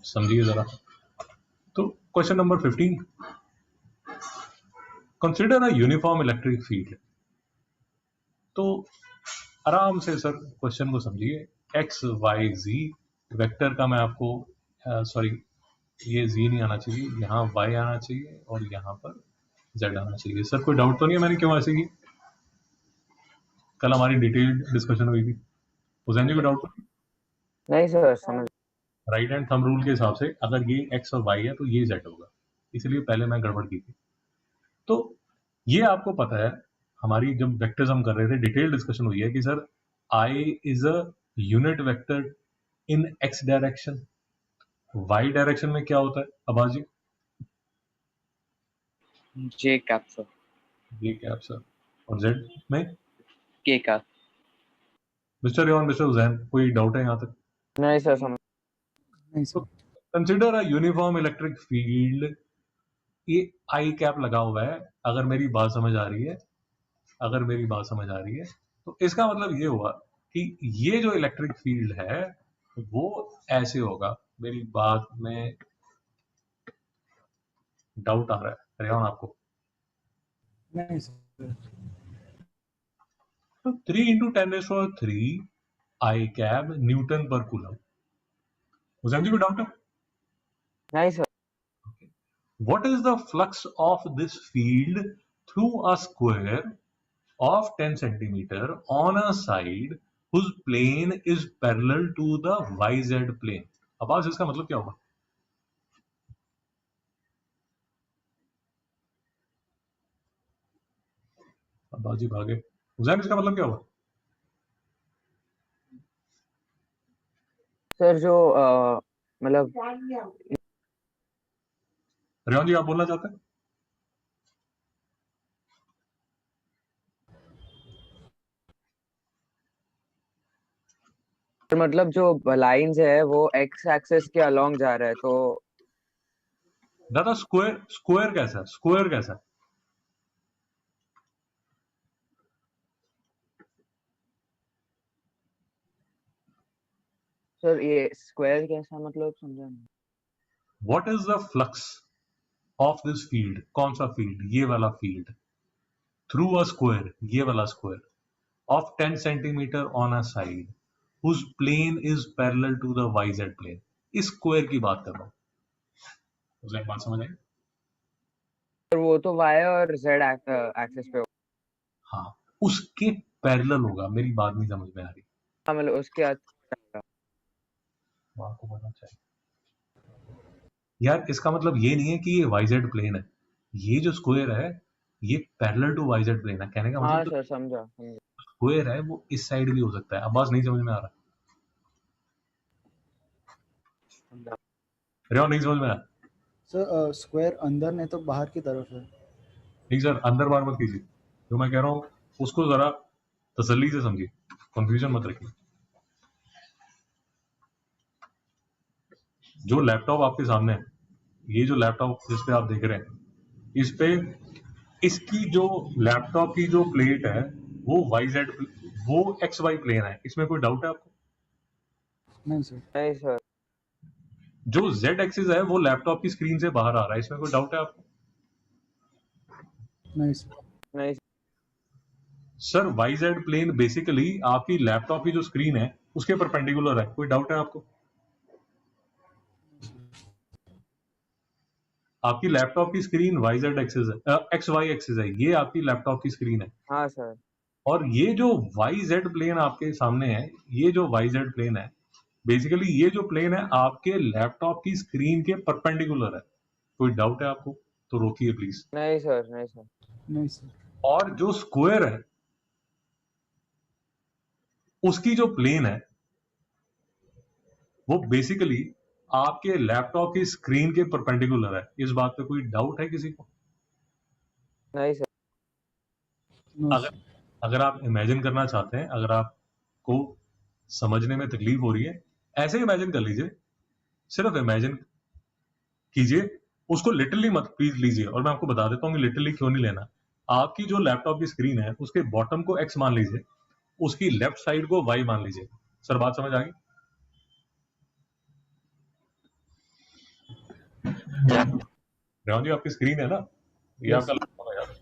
समझिए जरा। तो question number 15, consider a uniform electric field. तो आराम से सर क्वेश्चन को समझिए। एक्स वाई जी वेक्टर का मैं आपको सॉरी, ये जी नहीं आना चाहिए, यहाँ वाई आना चाहिए और यहाँ पर जेड आना चाहिए। सर कोई डाउट तो नहीं है मैंने क्यों ऐसे की? कल हमारी डिटेल्ड डिस्कशन हुई थी। हुसैन जी को डाउट? नहीं सर, समझ। राइट हैंड थंब रूल के हिसाब से अगर ये एक्स और वाई है तो ये जेड होगा, इसलिए पहले मैं गड़बड़ की थी। तो ये आपको पता है, हमारी जब वेक्टर्स हम कर रहे थे डिटेल डिस्कशन हुई है कि sir I is a unit vector in X direction, Y direction में क्या होता है Abbas ji? J cap sir. ये कैप सर। और जेड में के कैप। मिस्टर और मिस्टर हुसैन कोई डाउट है यहाँ तक? नहीं सर, समझ। नहीं तो sir. Consider a uniform electric field, ये आई कैप लगा हुआ है। अगर मेरी बात समझ आ रही है, अगर मेरी बात समझ आ रही है तो इसका मतलब ये हुआ कि ये जो इलेक्ट्रिक फील्ड है वो ऐसे होगा। मेरी बात में डाउट आ रहा है रेहान आपको? नहीं सर। तो 3 × 10⁻³ आई कैब न्यूटन पर कूलम। हुसैन जी को डाउट है? नहीं sir. What is the flux of this field through a square of 10 centimeter on a side whose plane is parallel to the YZ plane? अब इसका मतलब क्या होगा? अब्बास जी भागे। हुसैन इसका मतलब क्या होगा? सर जो मतलब रेहान जी आप बोलना चाहते हैं? मतलब जो लाइंस है वो एक्स एक्सिस के अलोंग जा रहा है, तो दादा स्क्वायर, स्क्वायर कैसा है? स्क्वायर कैसा है? सर ये स्क्वायर कैसा मतलब समझा नहीं। What is the flux of this field? कौन सा फील्ड? ये वाला फील्ड थ्रू अ स्क्वायर, ये वाला square of 10 centimeter on a side whose plane is parallel to the YZ plane। इस स्क्वायर की बात कर रहा हूं। उसे बात समझ आई? सर वो तो वाई और जेड एक्सिस पे होगा। हाँ, उसके पैरेलल होगा। मेरी बात नहीं समझ में आ रही? हाँ, मतलब उसके बात को पता चाहिए यार। इसका मतलब ये नहीं है कि ये YZ प्लेन है। ये जो स्क्वायर है ये पैरेलल टू YZ प्लेन है। कहने का हाँ मतलब जो सर, समझा समझा। स्क्वायर है वो इस साइड भी हो सकता है। अब बात नहीं समझ में आ रहा? रेहान नहीं समझ में आया? सर स्क्वायर अंदर नहीं तो बाहर की तरफ है। नहीं सर, अंदर बार मत कीजिए। जो मैं कह रहा हूँ उसको जरा तसल्ली से समझिए, कंफ्यूजन मत रखिए। जो लैपटॉप आपके सामने है, ये जो लैपटॉप जिस पे आप देख रहे हैं, इस पे इसकी जो लैपटॉप की जो प्लेट है वो YZ, वो XY प्लेन है। इसमें कोई डाउट है आपको? नहीं सर। नहीं सर। जो Z एक्सिस है वो लैपटॉप की स्क्रीन से बाहर आ रहा है। इसमें कोई डाउट है आपको? नहीं सर। नहीं सर YZ प्लेन बेसिकली आपकी लैपटॉप की जो स्क्रीन है उसके परपेंडिकुलर है। कोई डाउट है आपको? आपकी लैपटॉप की स्क्रीन YZ एक्सिस है, XY एक्सिस है। ये आपकी लैपटॉप की स्क्रीन है। हाँ सर। और ये जो YZ प्लेन आपके सामने है, ये जो YZ प्लेन है बेसिकली ये जो प्लेन है आपके लैपटॉप की स्क्रीन के परपेंडिकुलर है। कोई डाउट है आपको? तो रोकिए प्लीज। नहीं सर। नहीं सर। नहीं सर। और जो स्क्वायर है उसकी जो प्लेन है वो बेसिकली आपके लैपटॉप की स्क्रीन के परपेंडिकुलर है। इस बात पे कोई डाउट है किसी को? नहीं सर। नो अगर सर। अगर आप इमेजिन करना चाहते हैं, अगर आपको समझने में तकलीफ हो रही है, ऐसे इमेजिन कर लीजिए, सिर्फ इमेजिन कीजिए, उसको लिटरली मत प्लीज लीजिए। और मैं आपको बता देता हूँ कि लिटरली क्यों नहीं लेना। आपकी जो लैपटॉप की स्क्रीन है उसके बॉटम को X मान लीजिए, उसकी लेफ्ट साइड को Y मान लीजिए। सर बात समझ आ गई? रेवंत जी आपकी स्क्रीन है ना, ये Yes. आपका लैपटॉप है यार,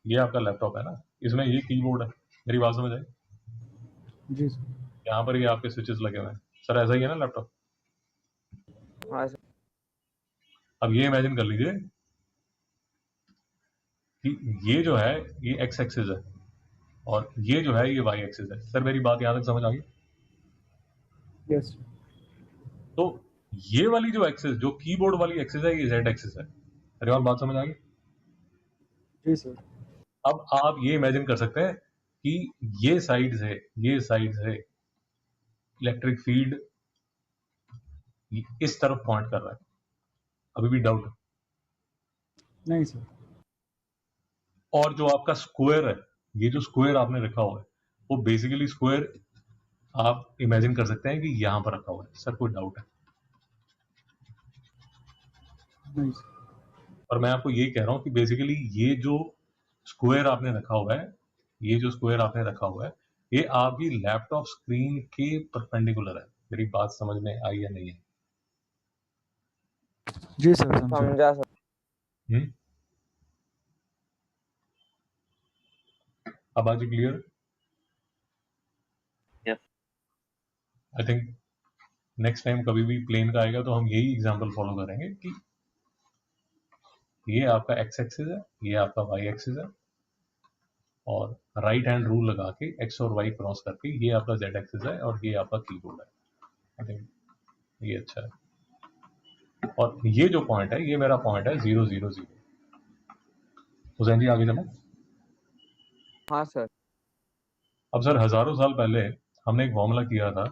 ये आपका लैपटॉप है ना, इसमें ये कीबोर्ड है, मेरी बात समझ आई? जी सर। यहाँ पर ये आपके स्विचेस लगे हुए हैं सर, ऐसा ही है ना लैपटॉप? हाँ सर। अब ये इमेजिन कर लीजिए कि ये जो है ये एक्स एक्सिस है और ये जो है ये वाई एक्सिस है। सर मेरी बात यहाँ तक समझ आ गई? Yes. तो ये वाली जो एक्सिस, जो कीबोर्ड वाली एक्सिस है, ये जेड एक्सिस है। अरे और बात समझ आ गई? जी सर। अब आप ये इमेजिन कर सकते हैं कि ये साइड से इलेक्ट्रिक फील्ड इस तरफ पॉइंट कर रहा है। अभी भी डाउट? नहीं सर। और जो आपका स्क्वायर है, ये जो स्क्वायर आपने रखा हुआ है, वो बेसिकली स्क्वायर आप इमेजिन कर सकते हैं कि यहां पर रखा हुआ है। सर कोई डाउट है? नहीं सर। और मैं आपको ये कह रहा हूं कि बेसिकली ये जो स्क्वायर आपने रखा हुआ है, ये आपकी लैपटॉप स्क्रीन के परपेंडिकुलर है। मेरी बात समझ में आई या नहीं है? जी सर समझा। समझा सर। अब आज clear? Yes. I think next time कभी भी प्लेन का आएगा तो हम यही एग्जांपल फॉलो करेंगे कि ये आपका एक्स एक्सिस है, ये आपका वाई एक्सिस है, और राइट हैंड रूल लगा के एक्स और वाई क्रॉस करके ये आपका जेड एक्सिस है और ये आपका कीबोर्ड है। आई थिंक ये अच्छा है। और ये जो पॉइंट है, ये मेरा पॉइंट है 0 0 0। हुसैन जी आगे चलें? हाँ सर। अब सर हजारों साल पहले हमने एक फॉर्मूला किया था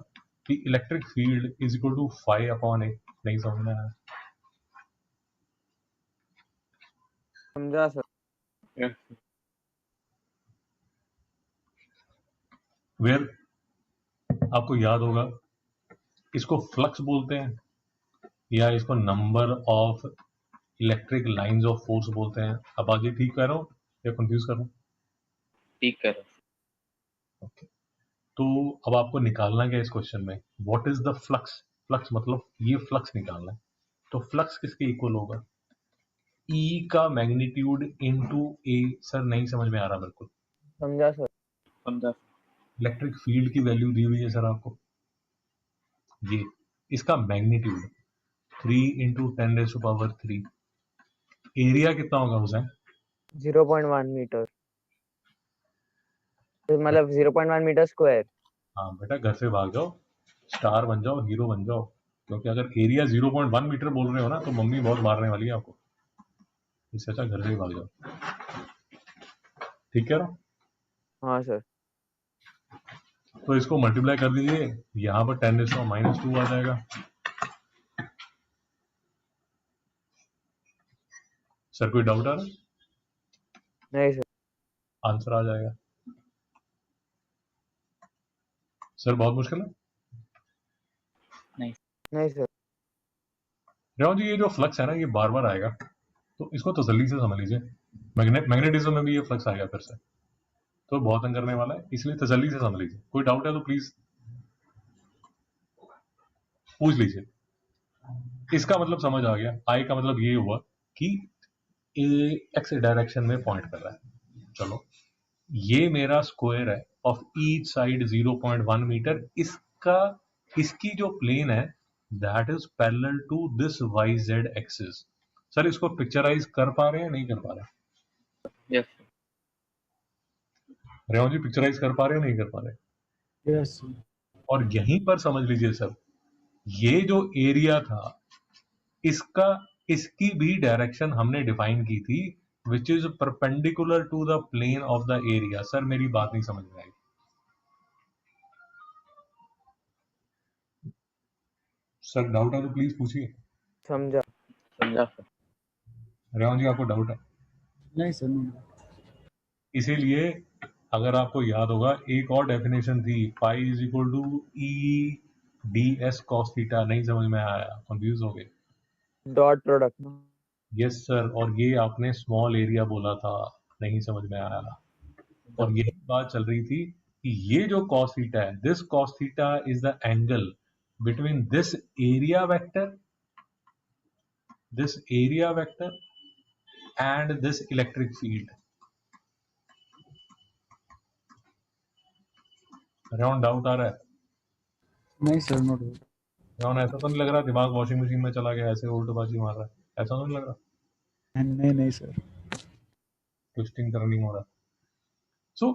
कि electric field is equal to phi upon A. नहीं समझ में आया? समझा सर। वेयर आपको याद होगा, इसको फ्लक्स बोलते हैं या इसको number of electric lines of force बोलते हैं। अब आज ये ठीक कह रहा हूँ या कंफ्यूज कर रहा हूँ? ठीक कर ओके, तो अब आपको निकालना क्या है इस क्वेश्चन में, what is the flux? Flux मतलब ये फ्लक्स निकालना है। तो फ्लक्स किसके इक्वल होगा? ई का मैग्नीट्यूड इनटू ए। सर नहीं समझ में आ रहा बिल्कुल। समझा सर। समझा। इलेक्ट्रिक फील्ड की वैल्यू दी हुई है सर आपको, ये इसका मैग्नीट्यूड 3 इंटू 10⁻³ एरिया कितना होगा हुसैन? 0.1 मीटर, तो मतलब 0.1 मीटर स्क्वायर। हाँ बेटा, घर से भाग जाओ, स्टार बन जाओ, हीरो बन जाओ, क्योंकि अगर एरिया 0.1 मीटर बोल रहे हो ना तो मम्मी बहुत मारने वाली है आपको। इससे अच्छा घर से ही भाग जाओ। ठीक कह रहा हूँ? हाँ सर। तो इसको मल्टीप्लाई कर दीजिए, यहाँ पर 10⁻² आ जाएगा। सर कोई डाउट आ रहा है? नहीं सर। आंसर आ जाएगा। सर बहुत मुश्किल है? नहीं सर। रेवंत जी ये जो फ्लक्स है ना, ये बार बार आएगा, तो इसको तसल्ली से समझ लीजिए। मैग्नेटिज्म में भी ये फ्लक्स आएगा फिर से, तो बहुत तंग करने वाला है, इसलिए तसल्ली से समझ लीजिए। कोई डाउट है तो प्लीज पूछ लीजिए। इसका मतलब समझ आ गया। आई का मतलब ये हुआ कि ए एक्स डायरेक्शन में पॉइंट कर रहा है। चलो, ये मेरा स्क्वायर है ऑफ ईच साइड 0.1 मीटर। इसकी जो प्लेन है that is parallel to this Y Z axis. Sir इसको पिक्चराइज कर पा रहे हैं, नहीं कर पा रहे? यस। रेवंत जी पिक्चराइज कर पा रहे हैं, नहीं कर पा रहे? Yes. और यहीं पर समझ लीजिए सर, ये जो एरिया था, इसकी भी डायरेक्शन हमने डिफाइन की थी, which is perpendicular to the plane of the area. Sir मेरी बात नहीं समझ में आई? सर डाउट है तो प्लीज पूछिए। समझा। समझा सर। रेवंत जी आपको डाउट है? नहीं सर नहीं। इसीलिए अगर आपको याद होगा, एक और डेफिनेशन थी, phi is equal to E D S cos theta. नहीं समझ में आया? कंफ्यूज हो गए? Dot product. यस सर, और ये आपने स्मॉल एरिया बोला था, नहीं समझ में आया। और यही बात चल रही थी कि ये जो cos थीटा है, this cos theta is the angle between this area vector this area vector and this electric field. Rehan doubt आ रहा है? नहीं सर, नो डाउट। रेहान ऐसा तो नहीं लग रहा दिमाग वॉशिंग मशीन में चला गया ऐसे उल्टबाजी मार रहा है? ऐसा तो नहीं लग रहा? नहीं नहीं सर। ट्विस्टिंग टर्निंग हो रहा है। सो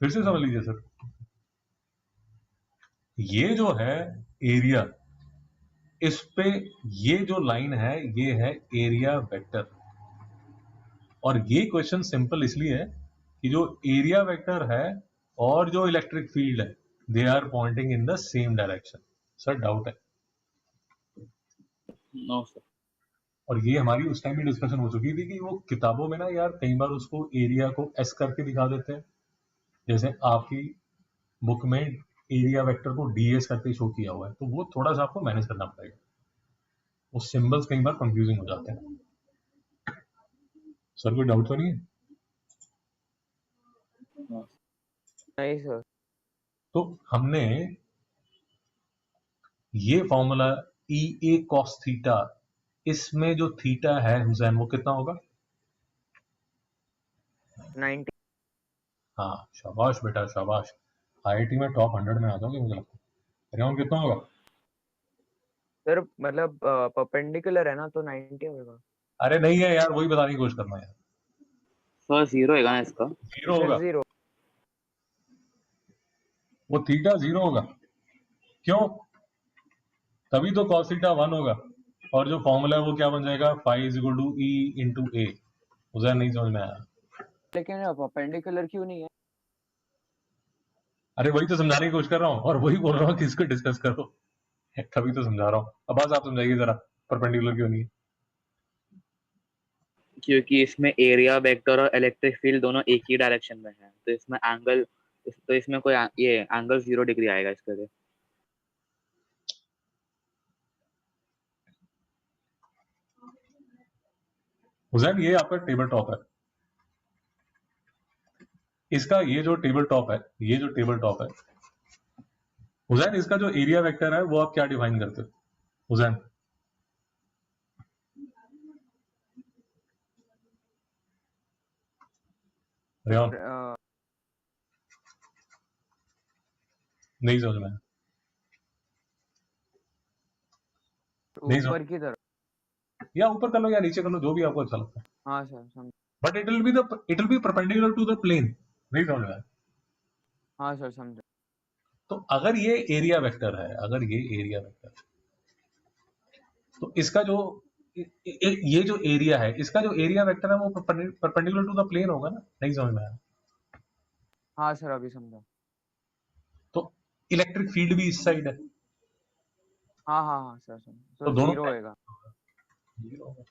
फिर से समझ लीजिए सर, ये जो है एरिया, इस पे ये जो लाइन है ये है एरिया वेक्टर। और ये क्वेश्चन सिंपल इसलिए है कि जो एरिया वेक्टर है और जो इलेक्ट्रिक फील्ड है they are pointing in the same direction. Sir doubt है? No sir. और ये हमारी उस टाइम में डिस्कशन हो चुकी थी कि वो किताबों में ना यार कई बार उसको एरिया को एस करके दिखा देते हैं, जैसे आपकी बुक में एरिया वेक्टर को डीएस करके शो किया हुआ है, तो वो थोड़ा सा आपको मैनेज करना पड़ेगा, वो सिंबल्स कई बार कंफ्यूजिंग हो जाते हैं। सर कोई डाउट तो नहीं है? नहीं सर। तो हमने ये formula E A cos theta, इसमें जो थीटा है हुसैन वो कितना होगा? 90। हाँ शाबाश बेटा शाबाश, आईआईटी में टॉप 100 में आ जाओगे मुझे लगता है। रेहान कितना होगा? सर मतलब परपेंडिकुलर है ना तो 90 होगा। अरे नहीं है यार, वही बताने की कोशिश करना है यार। सर 0 है ना इसका? 0 होगा? 0। वो थीटा 0 होगा क्यों? तभी तो cos थीटा 1 होगा, और जो फॉर्मूला है वो क्या बन जाएगा? Phi is equal to E into A. उसे नहीं समझ में आया? लेकिन परपेंडिकुलर क्यों नहीं है? अरे वही तो समझाने की कोशिश कर रहा हूँ, और वही बोल रहा हूँ कि इसको डिस्कस करो, तभी तो समझा रहा हूँ। अब बस आप समझाइए जरा, परपेंडिकुलर क्यों नहीं है? क्योंकि इसमें एरिया वेक्टर और इलेक्ट्रिक फील्ड दोनों एक ही डायरेक्शन में है, तो इसमें एंगल, तो इसमें कोई ये एंगल 0 डिग्री आएगा इसके लिए। हुसैन ये आपका टेबल टॉप है, इसका ये जो टेबल टॉप है, ये जो टेबल टॉप है हुसैन, इसका जो एरिया वेक्टर है वो आप क्या डिफाइन करते हो हुसैन? रेहान नहीं समझ में आया? नहीं समझ, ऊपर की तरफ। या ऊपर कर लो या नीचे कर लो, जो भी आपको अच्छा लगता है, हाँ सर समझ। But it will be perpendicular to the plane. नहीं समझ में आया? हाँ सर समझा। तो अगर ये एरिया वेक्टर है, अगर ये एरिया वेक्टर, तो इसका जो ये जो एरिया है, इसका जो एरिया वेक्टर है वो परपेंडिकुलर टू द प्लेन होगा ना? नहीं समझ में आया? हाँ सर अभी समझा। तो इलेक्ट्रिक फील्ड भी इस साइड है, हाँ हाँ हाँ सर समझा, तो तो दोनों 0 होएगा। 0 होगा,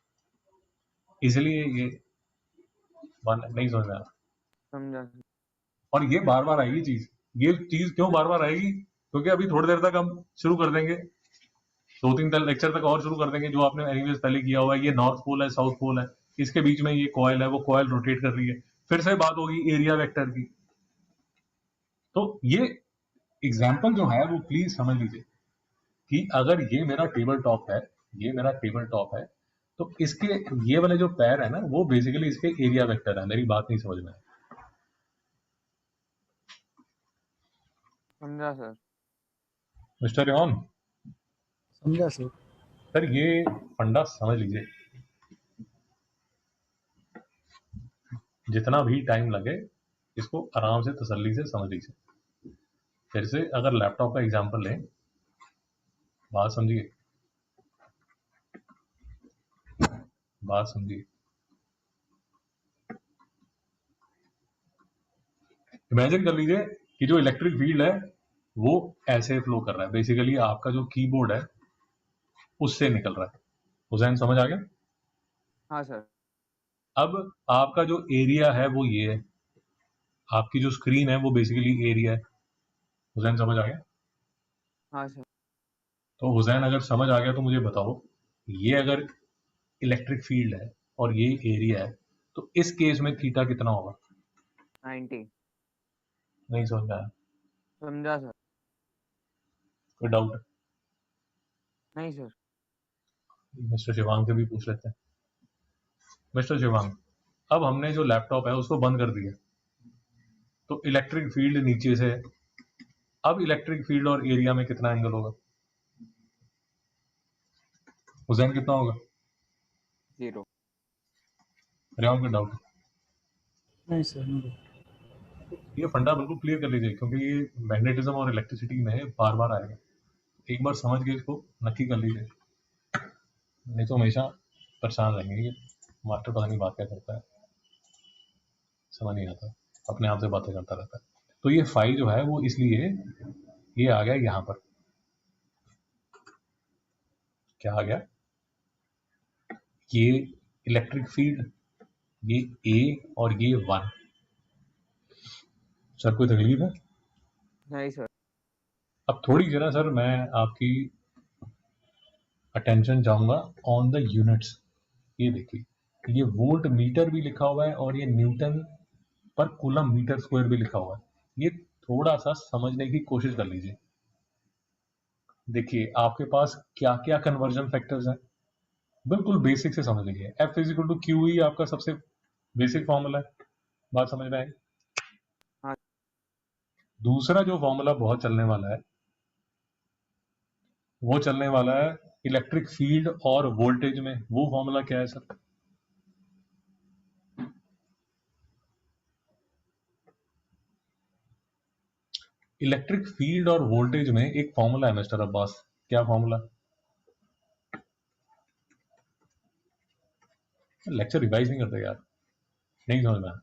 इसलिए ये नहीं समझ में आया? समझा सर। और ये बार बार आएगी चीज, ये चीज क्यों बार बार आएगी? क्योंकि अभी थोड़ी देर तक हम शुरू कर देंगे, 2-3 लेक्चर तक और शुरू कर देंगे, जो आपने एनीवेज पहले किया हुआ है। ये नॉर्थ पोल है, साउथ पोल है, इसके बीच में ये कॉइल है, वो कॉइल रोटेट कर रही है, फिर से बात होगी एरिया वेक्टर की। तो ये एग्जाम्पल जो है वो प्लीज समझ लीजिए कि अगर ये मेरा टेबल टॉप है, ये मेरा टेबल टॉप है, तो इसके ये वाले जो पैर है ना वो बेसिकली इसके एरिया वेक्टर है। मेरी बात नहीं समझ में आया? समझा सर। मिस्टर रेहान, समझा सर। सर ये फंडा समझ लीजिए, जितना भी टाइम लगे इसको आराम से तसल्ली से समझ लीजिए। फिर से अगर लैपटॉप का एग्जांपल लें, बात समझिए, बात समझिए। इमेजिन कर लीजिए कि जो इलेक्ट्रिक फील्ड है वो ऐसे फ्लो कर रहा है, बेसिकली आपका जो कीबोर्ड है उससे निकल रहा है। हुसैन समझ आ गया? हाँ सर। अब आपका जो एरिया है वो ये है, आपकी जो स्क्रीन है वो बेसिकली एरिया है। हुसैन समझ आ गया? हाँ सर। तो हुसैन अगर समझ आ गया तो मुझे बताओ, ये अगर इलेक्ट्रिक फील्ड है और ये एरिया है, तो इस केस में थीटा कितना होगा? 90। नहीं समझ में आया? समझा सर। कोई डाउट? नहीं सर। मिस्टर शिवांग से भी पूछ लेते हैं। मिस्टर शिवांग, अब हमने जो लैपटॉप है उसको बंद कर दिया, तो इलेक्ट्रिक फील्ड नीचे से, अब इलेक्ट्रिक फील्ड और एरिया में कितना एंगल होगा? हुसैन कितना होगा? 0. रेहान का डाउट। नहीं सर, नो। ये फंडा बिल्कुल क्लियर कर लीजिए, क्योंकि ये मैग्नेटिज्म और इलेक्ट्रिसिटी में बार बार आएगा। एक बार समझ के इसको नक्की कर लीजिए, नहीं तो हमेशा परेशान रहेंगे। ये मास्टर पता नहीं बात क्या करता है, समझ नहीं आता, अपने आप से बातें करता रहता है। तो ये फाई जो है वो इसलिए ये आ गया यहाँ पर। क्या आ गया? ये इलेक्ट्रिक फील्ड, ये ए और ये 1। सर कोई तकलीफ है? नहीं सर. अब थोड़ी जरा सर मैं आपकी अटेंशन चाहूंगा ऑन द यूनिट्स। ये देखिए, ये वोल्ट मीटर भी लिखा हुआ है और ये न्यूटन पर कूलम मीटर स्क्वायर भी लिखा हुआ है। ये थोड़ा सा समझने की कोशिश कर लीजिए। देखिए आपके पास क्या क्या कन्वर्जन फैक्टर्स हैं, बिल्कुल बेसिक से समझ लीजिए। F is equal to Q E आपका सबसे बेसिक फॉर्मूला है, बात समझ में आई? हाँ. दूसरा जो फॉर्मूला बहुत चलने वाला है वो चलने वाला है इलेक्ट्रिक फील्ड और वोल्टेज में। वो फॉर्मूला क्या है सर? इलेक्ट्रिक फील्ड और वोल्टेज में एक फॉर्मूला है मिस्टर अब्बास। क्या फॉर्मूला? लेक्चर रिवाइज नहीं करते यार, नहीं समझ में आया।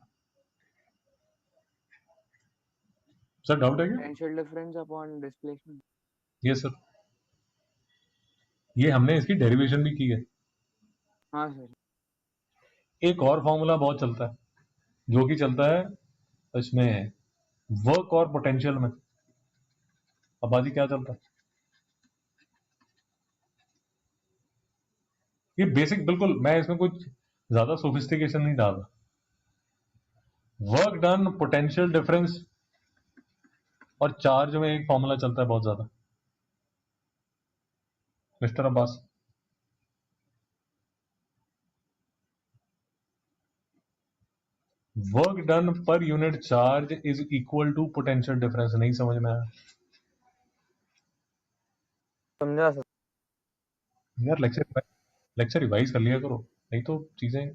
सर डाउट है क्या? Potential difference upon displacement. Yes sir, ये हमने इसकी डेरिवेशन भी की है। हाँ सर. एक और फॉर्मूला बहुत चलता है, जो कि चलता है इसमें वर्क और पोटेंशियल में। अब्बाजी क्या चलता है? ये बेसिक, बिल्कुल मैं इसमें कुछ ज्यादा सोफिस्टिकेशन नहीं डाल रहा। वर्क डन, पोटेंशियल डिफरेंस और चार्ज में एक फॉर्मूला चलता है बहुत ज्यादा। मिस्टर अब्बास, वर्क डन पर unit charge is equal to potential difference. नहीं समझ में आया समझा सर. यार? लेक्चर रिवाइज कर लिया करो, नहीं तो चीजें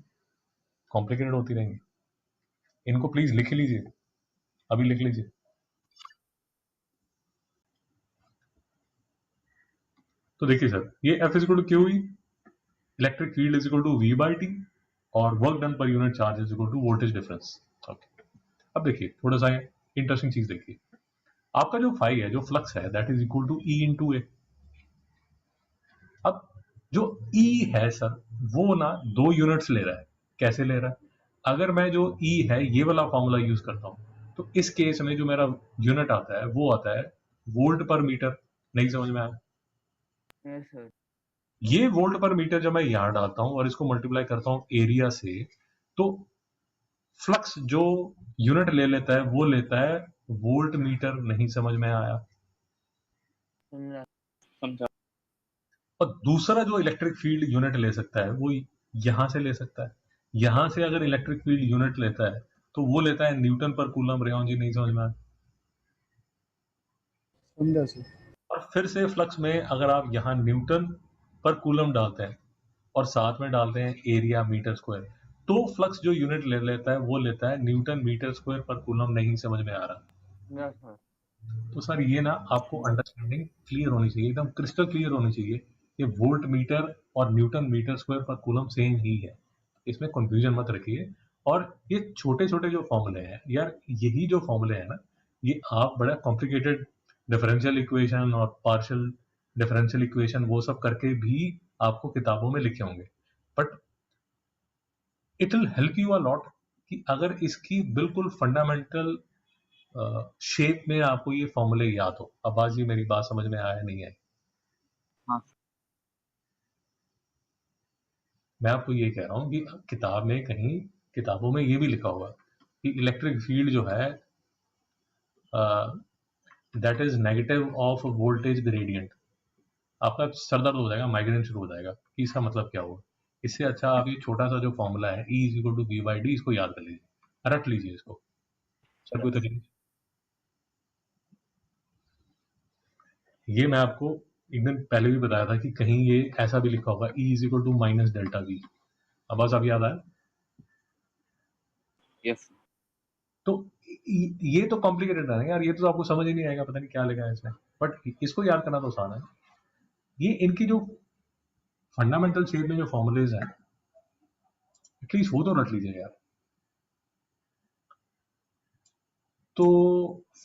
कॉम्प्लिकेटेड होती रहेंगी। इनको प्लीज लिख लीजिए, अभी लिख लीजिए। तो देखिए सर, ये F is equal to Q E, electric field is equal to V by T, और वर्क डन पर unit charge is equal to voltage difference. Okay, अब देखिए थोड़ा सा इंटरेस्टिंग चीज देखिए। आपका जो फाई है, जो फ्लक्स है, that is equal to E into A. अब जो E है सर, वो ना 2 यूनिट्स ले रहा है। कैसे ले रहा है? अगर मैं जो E है ये वाला फॉर्मूला यूज करता हूं, तो इस केस में जो मेरा यूनिट आता है वो आता है वोल्ट पर मीटर। नहीं समझ में आया? Yes sir. ये वोल्ट पर मीटर जब मैं यहां डालता हूं और इसको मल्टीप्लाई करता हूं एरिया से, तो फ्लक्स जो यूनिट ले लेता है वो लेता है वोल्ट मीटर। नहीं समझ में आया? समझा. समझा। और दूसरा जो इलेक्ट्रिक फील्ड यूनिट ले सकता है वो यहां से ले सकता है। यहां से अगर इलेक्ट्रिक फील्ड यूनिट लेता है तो वो लेता है न्यूटन पर कूलम। रेहान जी नहीं समझ में आया? समझा सर। और फिर से फ्लक्स में अगर आप यहां न्यूटन पर कूलम डालते हैं और साथ में डालते हैं एरिया मीटर स्क्वायर, तो फ्लक्स जो यूनिट ले लेता है वो लेता है न्यूटन मीटर स्क्वायर पर कूलम। नहीं समझ में आ रहा? समझा सर. तो सर ये ना आपको अंडरस्टैंडिंग क्लियर होनी चाहिए, एकदम क्रिस्टल क्लियर होनी चाहिए कि वोल्ट मीटर और न्यूटन मीटर स्क्वायर पर कूलम सेम ही है। इसमें कंफ्यूजन मत रखिए। और ये छोटे छोटे जो फॉर्मूले हैं यार, यही जो फॉर्मूले हैं ना, ये आप बड़ा कॉम्प्लिकेटेड डिफरेंशियल इक्वेशन और पार्शियल डिफरेंशियल इक्वेशन वो सब करके भी आपको किताबों में लिखे होंगे, but it will help you a lot कि अगर इसकी बिल्कुल फंडामेंटल शेप में आपको ये फॉर्मूले याद हो। अब्बास जी मेरी बात समझ में आया नहीं है? हाँ। मैं आपको ये कह रहा हूँ कि किताब में कहीं, किताबों में ये भी लिखा हुआ कि इलेक्ट्रिक फील्ड जो है that is negative of voltage gradient. आपका सरदर्द हो जाएगा, माइग्रेन शुरू हो जाएगा कि इसका मतलब क्या होगा। इससे अच्छा आप ये छोटा सा जो फॉर्मूला है E is equal to B by D, इसको याद कर लीजिए, रट लीजिए इसको। सर कोई तकलीफ? ये मैं आपको एक दिन पहले भी बताया था कि कहीं ये ऐसा भी लिखा होगा E is equal to minus delta V. अब बस अब याद आया। यस तो ये तो कॉम्प्लिकेटेड है ना यार, ये तो आपको समझ ही नहीं आएगा, पता नहीं क्या लिखा है इसमें, बट इसको याद करना तो आसान है। ये इनकी जो फंडामेंटल शेप में जो फॉर्मुलेज हैं, एटलीस्ट वो तो रट लीजिए यार। तो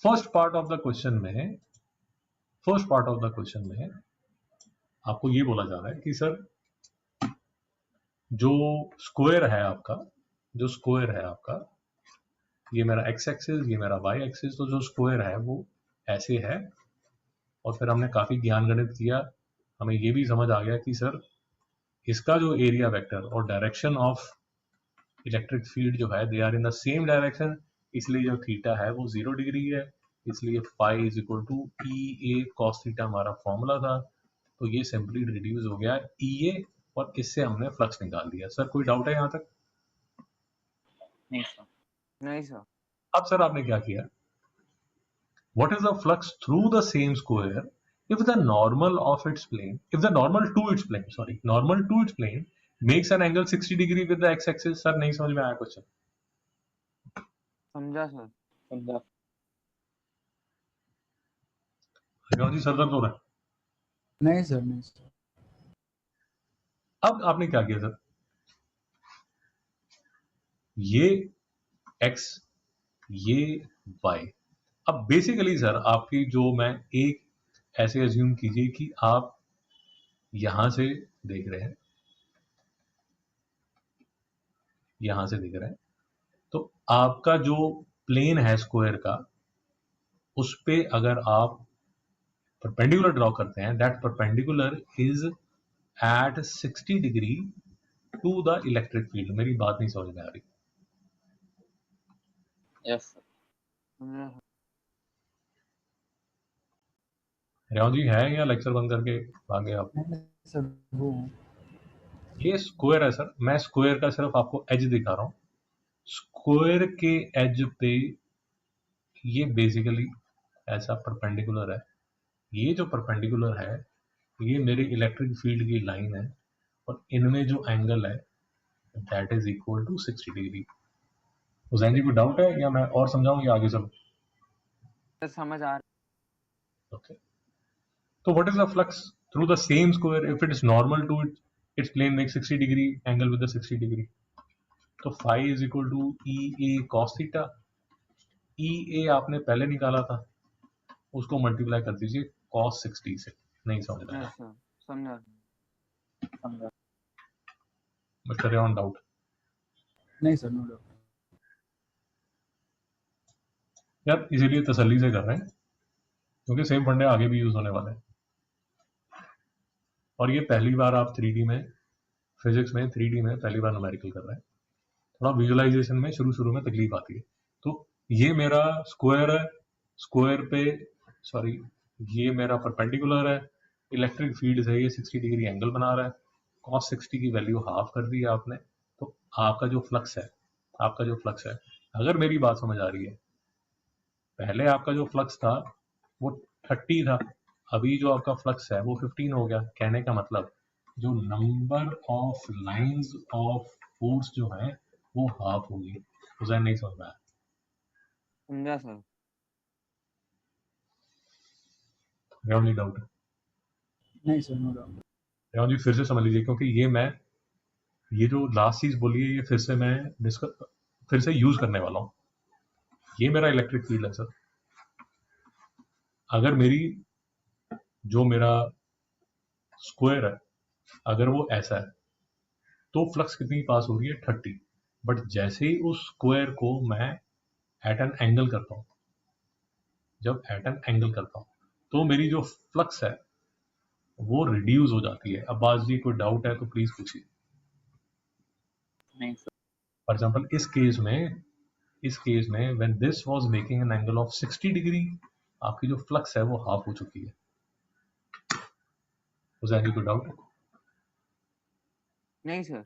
first part of the question में आपको ये बोला जा रहा है कि सर जो स्क्वायर है आपका, ये मेरा एक्स एक्सिस, ये मेरा वाई एक्सिस, तो जो स्क्वायर है वो ऐसे है। और फिर हमने काफी ज्ञान गणित किया, हमें ये भी समझ आ गया कि सर इसका जो एरिया वेक्टर और डायरेक्शन ऑफ इलेक्ट्रिक फील्ड जो है they are in the same direction, इसलिए जो थीटा है वो 0 डिग्री है, इसलिए phi is equal to E A cos theta हमारा फॉर्मूला था। तो ये सिंपली रिड्यूस हो गया ई ए, और इससे हमने फ्लक्स निकाल दिया। सर कोई डाउट है यहाँ तक? नहीं सर। नहीं सर। अब सर आपने क्या किया, what is the flux through the same square if the normal to its plane makes an angle 60 degree with the x axis? Sir नहीं समझ में आया क्वेश्चन? समझा सर। समझा। जी सर दर्द हो रहा है? नहीं सर, नहीं सर। अब आपने क्या किया सर, ये x ये y, अब बेसिकली सर आपकी जो मैं एक ऐसे अज्यूम कीजिए कि आप यहां से देख रहे हैं, तो आपका जो प्लेन है स्क्वायर का, उस पे अगर आप परपेंडिकुलर ड्रॉ करते हैं, that perpendicular is at 60 degree to the electric field. मेरी बात नहीं समझ में आ रही? Yes sir. समझा सर। रेवान जी है या लेक्चर बंद करके भागे आप? नहीं सर, वो ये स्क्वायर है सर, मैं स्क्वायर का सिर्फ आपको एज दिखा रहा हूं। स्क्वायर के एज पे ये बेसिकली ऐसा परपेंडिकुलर है, ये जो परपेंडिकुलर है ये मेरे इलेक्ट्रिक फील्ड की लाइन है, और इनमें जो एंगल है that is equal to 60 degree. Hussain ji को डाउट है या मैं और समझाऊं या आगे चलूं? सर समझ आ रहा। ओके, तो what is the flux through the same square if it is normal to its plane make 60 degree angle with the 60 degree? तो phi is equal to E A cos theta. E A आपने पहले निकाला था, उसको multiply कर दीजिए cos 60 से। नहीं समझ रहा है यस सर, समझा। समझा। मिस्टर रेवान, डाउट? नहीं सर, नो डाउट। यार इसीलिए तसल्ली से कर रहे हैं क्योंकि सेम फंडे आगे भी यूज होने वाले हैं, और ये पहली बार आप 3D में, फिजिक्स में 3D में पहली बार न्यूमेरिकल कर रहे हैं। थोड़ा विजुअलाइजेशन में शुरू में तकलीफ आती है। तो ये मेरा स्क्वायर है, स्क्वायर पे सॉरी ये मेरा परपेंडिकुलर है, इलेक्ट्रिक फील्ड से ये 60 डिग्री एंगल बना रहा है, cos 60 की वैल्यू हाफ कर दी आपने। तो आपका जो फ्लक्स है, अगर मेरी बात समझ आ रही है, पहले आपका जो फ्लक्स था वो 30 था, अभी जो आपका फ्लक्स है वो 15 हो गया। कहने का मतलब जो number of lines of force जो है वो हाफ होगी। उसे नहीं समझ पाया? समझा सर। रेवान जी डाउट? नहीं सर, नो डाउट। रेवान जी फिर से समझ लीजिए, क्योंकि ये जो लास्ट चीज बोली है ये फिर से यूज करने वाला हूं। ये मेरा इलेक्ट्रिक फील्ड है सर, अगर मेरा स्क्वायर है अगर वो ऐसा है तो फ्लक्स कितनी पास हो रही है? 30। बट जैसे ही उस स्क्वायर को मैं एट एन एंगल करता हूं, तो मेरी जो फ्लक्स है वो रिड्यूस हो जाती है। अब बात जी कोई डाउट है तो प्लीज पूछिए। नहीं सर। फॉर एग्जाम्पल इस केस में when this was making an angle of 60 degree, आपकी जो फ्लक्स है वो हाफ हो चुकी है। उस एंगल को डाउट है? नहीं सर